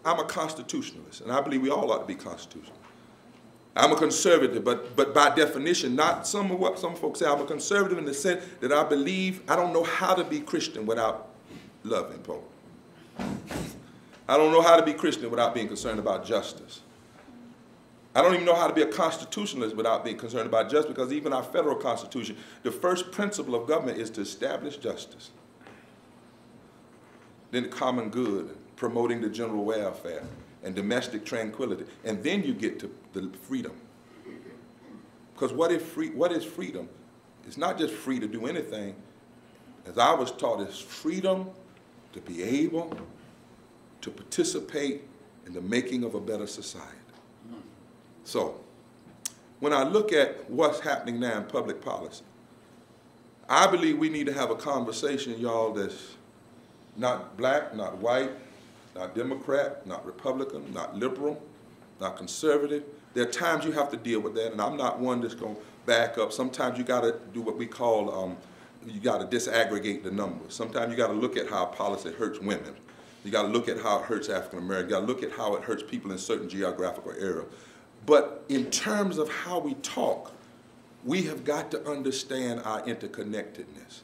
I'm a constitutionalist, and I believe we all ought to be constitutional. I'm a conservative, but by definition, not some of what some folks say. I'm a conservative in the sense that I believe I don't know how to be Christian without loving people. I don't know how to be Christian without being concerned about justice. I don't even know how to be a constitutionalist without being concerned about justice, because even our federal constitution, the first principle of government is to establish justice. Then the common good, promoting the general welfare and domestic tranquility. And then you get to the freedom. Because what is freedom? It's not just free to do anything. As I was taught, it's freedom to be able to participate in the making of a better society. So, when I look at what's happening now in public policy, I believe we need to have a conversation, y'all, that's not black, not white, not Democrat, not Republican, not liberal, not conservative. There are times you have to deal with that, and I'm not one that's going to back up. Sometimes you got to do what we call, you got to disaggregate the numbers. Sometimes you got to look at how policy hurts women. You got to look at how it hurts African Americans. You got to look at how it hurts people in certain geographical areas. But in terms of how we talk, we have got to understand our interconnectedness.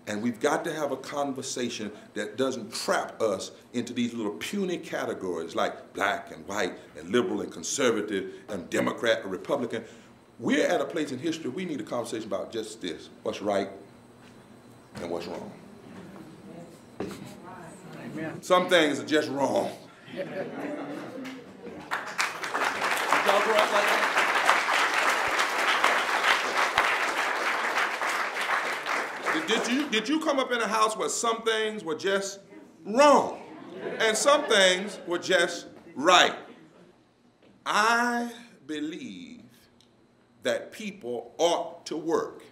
And we've got to have a conversation that doesn't trap us into these little puny categories like black and white and liberal and conservative and Democrat and Republican. We're at a place in history we need a conversation about just this, what's right and what's wrong. Amen. Some things are just wrong. Y'all grow up like that? Did you come up in a house where some things were just wrong and some things were just right? I believe that people ought to work.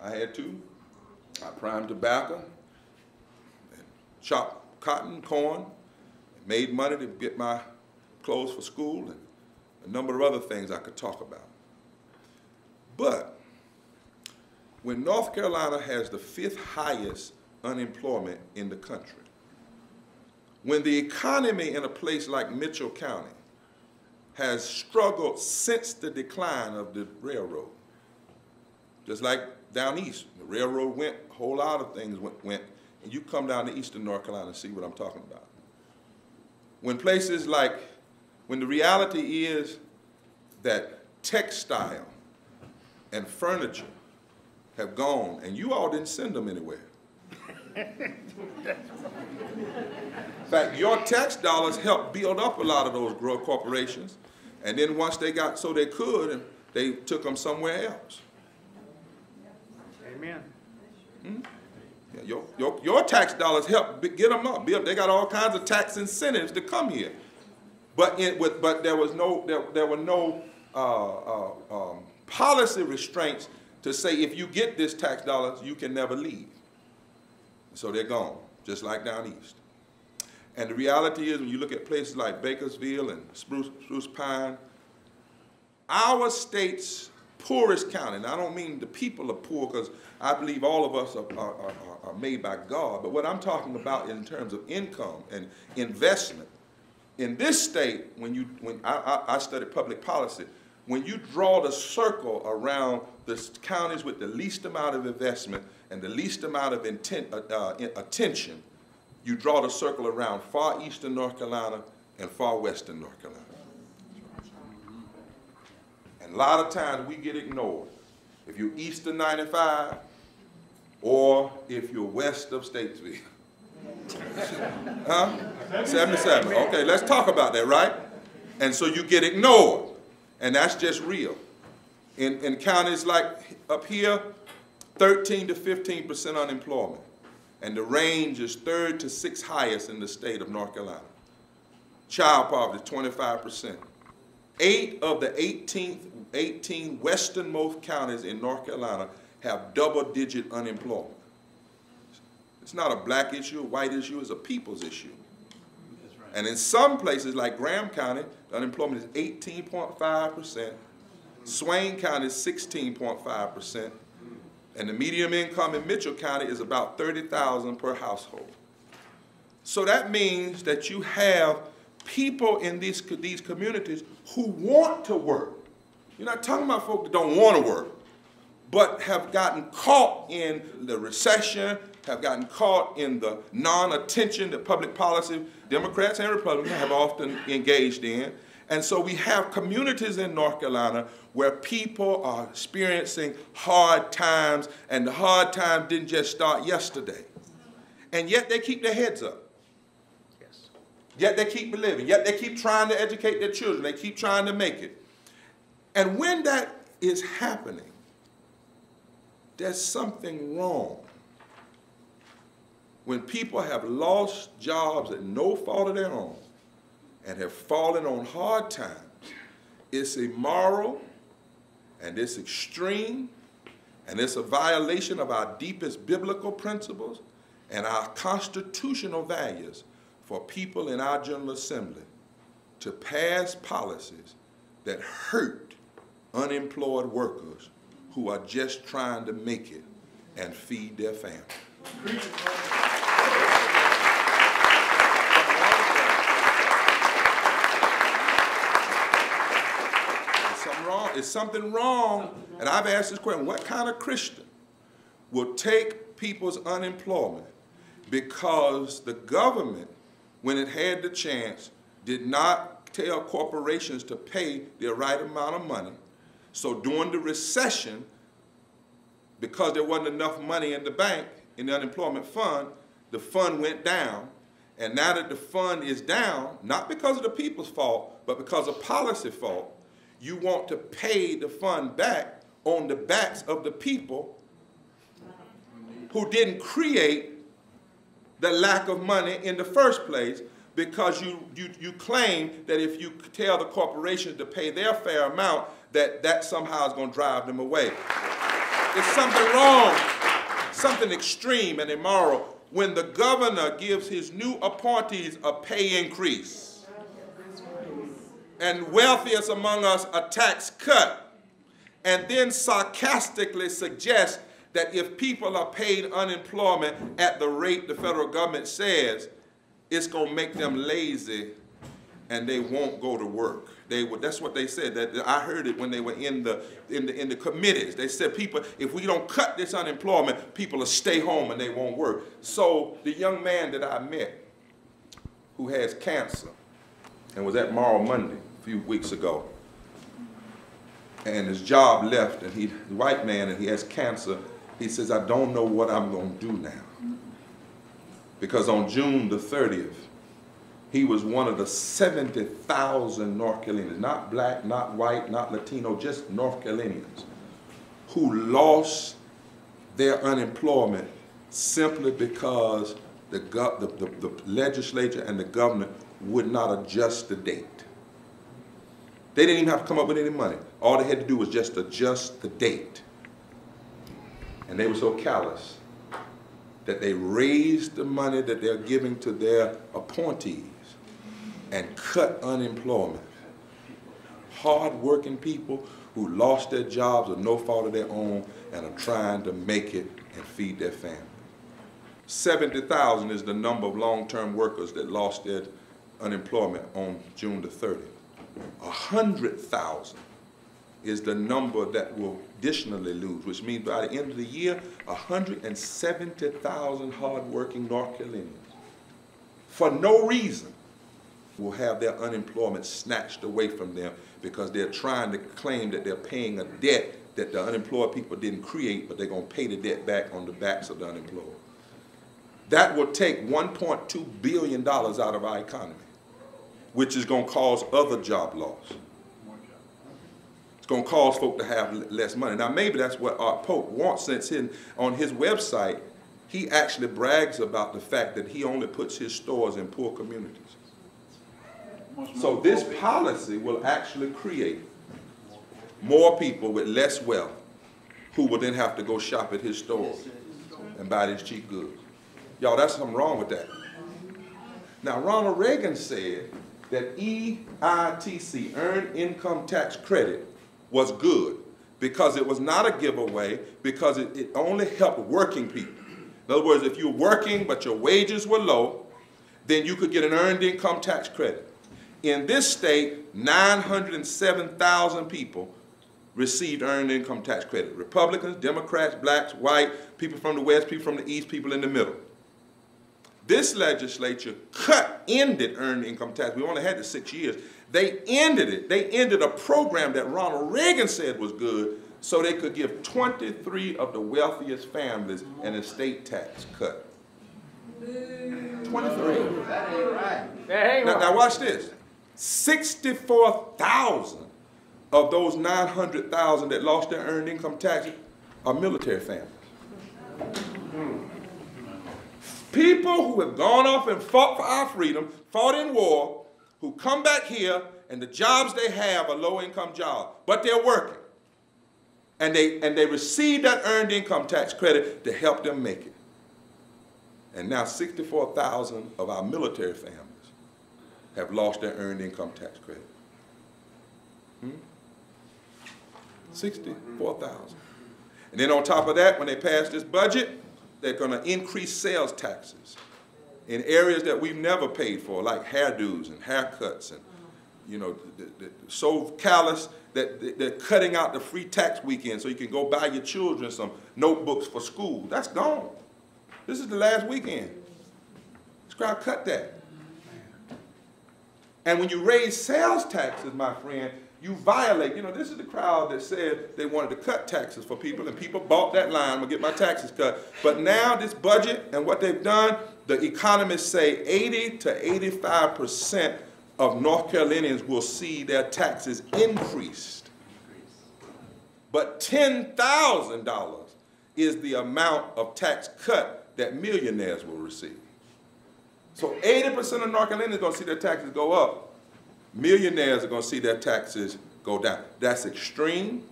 I had to. I primed tobacco, and chopped cotton, corn, and made money to get my clothes for school, and a number of other things I could talk about. But when North Carolina has the 5th highest unemployment in the country, when the economy in a place like Mitchell County has struggled since the decline of the railroad, just like down east, the railroad went, a whole lot of things went, and you come down to eastern North Carolina and see what I'm talking about. When places like, when the reality is that textile and furniture have gone, and you all didn't send them anywhere. In fact, your tax dollars helped build up a lot of those corporations, and then once they got so they could, they took them somewhere else. Amen. Yeah, your tax dollars helped get them up. They got all kinds of tax incentives to come here, but there were no policy restraints to say if you get this tax dollars, you can never leave. So they're gone, just like down east. And the reality is, when you look at places like Bakersfield and Spruce Pine, our state's poorest county, and I don't mean the people are poor, because I believe all of us are made by God, but what I'm talking about in terms of income and investment, in this state, when I studied public policy, when you draw the circle around the counties with the least amount of investment and the least amount of attention, you draw the circle around far eastern North Carolina and far western North Carolina. And a lot of times we get ignored. If you're east of 95 or if you're west of Statesville. Huh? 77. Okay, let's talk about that, right? And so you get ignored. And that's just real. In counties like up here, 13 to 15% unemployment. And the range is 3rd to 6th highest in the state of North Carolina. Child poverty, 25%. 8 of the 18 westernmost counties in North Carolina have double-digit unemployment. It's not a black issue, a white issue, it's a people's issue. Right. And in some places like Graham County, the unemployment is 18.5%. Swain County is 16.5%. And the median income in Mitchell County is about $30,000 per household. So that means that you have people in these communities who want to work. You're not talking about folks that don't want to work, but have gotten caught in the recession, have gotten caught in the non-attention that public policy Democrats and Republicans have often engaged in. And so we have communities in North Carolina where people are experiencing hard times, and the hard times didn't just start yesterday. And yet they keep their heads up. Yes. Yet they keep living. Yet they keep trying to educate their children. They keep trying to make it. And when that is happening, there's something wrong. When people have lost jobs at no fault of their own and have fallen on hard times, it's immoral and it's extreme and it's a violation of our deepest biblical principles and our constitutional values for people in our General Assembly to pass policies that hurt unemployed workers who are just trying to make it and feed their family. Is something wrong? And I've asked this question, what kind of Christian will take people's unemployment because the government, when it had the chance, did not tell corporations to pay the right amount of money? So during the recession, because there wasn't enough money in the bank, in the unemployment fund, the fund went down. And now that the fund is down, not because of the people's fault, but because of policy fault, you want to pay the fund back on the backs of the people who didn't create the lack of money in the first place, because you claim that if you tell the corporations to pay their fair amount, that somehow is going to drive them away. There's something wrong, something extreme and immoral when the governor gives his new appointees a pay increase and wealthiest among us a tax cut, and then sarcastically suggests that if people are paid unemployment at the rate the federal government says, it's going to make them lazy and they won't go to work. That's what they said. That I heard it when they were in the committees. They said, people, if we don't cut this unemployment, people will stay home and they won't work. So the young man that I met who has cancer and was at Morrow Monday a few weeks ago, and his job left, and he's a white man and he has cancer, he says, I don't know what I'm going to do now. Because on June the 30th, he was one of the 70,000 North Carolinians, not black, not white, not Latino, just North Carolinians, who lost their unemployment simply because the legislature and the governor would not adjust the date. They didn't even have to come up with any money. All they had to do was just adjust the date. And they were so callous that they raised the money that they're giving to their appointees and cut unemployment. Hard-working people who lost their jobs of no fault of their own and are trying to make it and feed their family. 70,000 is the number of long-term workers that lost their unemployment on June the 30th. 100,000 is the number that will additionally lose, which means by the end of the year, 170,000 hard-working North Carolinians, for no reason, will have their unemployment snatched away from them because they're trying to claim that they're paying a debt that the unemployed people didn't create, but they're going to pay the debt back on the backs of the unemployed. That will take $1.2 billion out of our economy, which is going to cause other job loss. It's going to cause folk to have less money. Now, maybe that's what our Pope wants, since on his website, he actually brags about the fact that he only puts his stores in poor communities. So this policy will actually create more people with less wealth who will then have to go shop at his store and buy these cheap goods. Y'all, that's something wrong with that. Now, Ronald Reagan said that EITC, Earned Income Tax Credit, was good because it was not a giveaway, because it only helped working people. In other words, if you're working but your wages were low, then you could get an earned income tax credit. In this state, 907,000 people received earned income tax credit. Republicans, Democrats, blacks, white, people from the West, people from the East, people in the middle. This legislature ended earned income tax. We only had it 6 years. They ended it. They ended a program that Ronald Reagan said was good so they could give 23 of the wealthiest families an estate tax cut. 23. That ain't right. Now watch this. 64,000 of those 900,000 that lost their earned income taxes are military families. People who have gone off and fought for our freedom, fought in war, who come back here and the jobs they have are low-income jobs, but they're working. And they receive that earned income tax credit to help them make it. And now 64,000 of our military families have lost their earned income tax credit. 64,000. And then on top of that, when they pass this budget, they're going to increase sales taxes in areas that we've never paid for, like hairdos and haircuts, and so callous that they're cutting out the free tax weekend so you can go buy your children some notebooks for school. That's gone. This is the last weekend. This crowd cut that. And when you raise sales taxes, my friend, you violate. This is the crowd that said they wanted to cut taxes for people, and people bought that line, I'm going to get my taxes cut. But now this budget and what they've done, the economists say 80 to 85% of North Carolinians will see their taxes increased. But $10,000 is the amount of tax cut that millionaires will receive. So 80% of North Carolinians are going to see their taxes go up. Millionaires are going to see their taxes go down. That's extreme.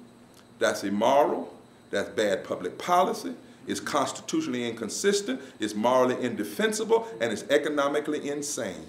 That's immoral. That's bad public policy. It's constitutionally inconsistent. It's morally indefensible. And it's economically insane.